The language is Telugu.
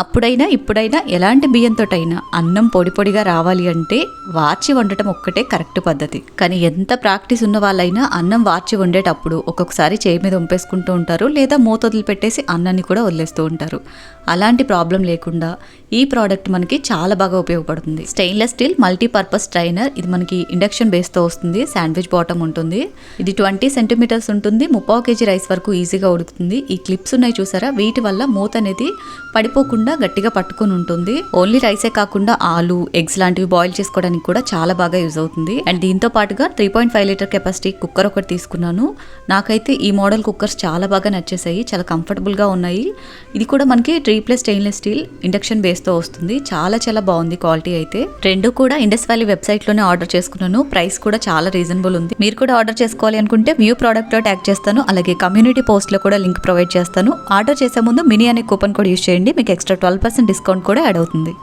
అప్పుడైనా ఇప్పుడైనా ఎలాంటి బియ్యంతోటైనా అన్నం పొడి పొడిగా రావాలి అంటే వార్చి వండటం ఒక్కటే కరెక్ట్ పద్ధతి. కానీ ఎంత ప్రాక్టీస్ ఉన్న వాళ్ళైనా అన్నం వార్చి వండేటప్పుడు ఒక్కొక్కసారి చేయి మీద వంపేసుకుంటూ ఉంటారు, లేదా మూత వదిలిపెట్టేసి అన్నాన్ని కూడా వదిలేస్తూ ఉంటారు. అలాంటి ప్రాబ్లం లేకుండా ఈ ప్రోడక్ట్ మనకి చాలా బాగా ఉపయోగపడుతుంది. Stainless steel multipurpose strainer. ఇది మనకి ఇండక్షన్ బేస్తో వస్తుంది. శాండ్విచ్ బాటమ్ ఉంటుంది. ఇది 20 సెంటీమీటర్స్ ఉంటుంది. 3/4 kg రైస్ వరకు ఈజీగా ఉడుకుతుంది. ఈ క్లిప్స్ ఉన్నాయి చూసారా, వీటి వల్ల మూత అనేది పడిపోకుండా గట్టిగా పట్టుకొని ఉంటుంది. ఓన్లీ రైసే కాకుండా ఆలు, ఎగ్స్ లాంటివి బాయిల్ చేసుకోవడానికి కూడా చాలా బాగా యూజ్ అవుతుంది. అండ్ దీంతో పాటుగా 3.5 లీటర్ కెపాసిటీ కుక్కర్ ఒకటి తీసుకున్నాను. నాకైతే ఈ మోడల్ కుక్కర్స్ చాలా బాగా నచ్చేసాయి, చాలా కంఫర్టబుల్గా ఉన్నాయి. ఇది కూడా మనకి 3+ స్టెయిన్లెస్ స్టీల్ ఇండక్షన్ బేస్తో వస్తుంది. చాలా చాలా బాగుంది క్వాలిటీ అయితే. రెండు కూడా ఇండస్ వ్యాలీ వెబ్సైట్లోనే ఆర్డర్ చేసుకున్నాను. ప్రైస్ కూడా చాలా రీజనబుల్ ఉంది. మీరు కూడా ఆర్డర్ చేసుకోవాలి అనుకుంటే వ్యూ ప్రోడక్ట్లో ట్యాగ్ చేస్తాను, అలాగే కమ్యూనిటీ పోస్ట్లో కూడా లింక్ ప్రొవైడ్ చేస్తాను. ఆర్డర్ చేసే ముందు మినీ అనే కూపన్ కోడ్ యూజ్ చేయండి, మీకు ఎక్స్ట్రా 12% డిస్కౌంట్ కూడా యాడ్ అవుతుంది.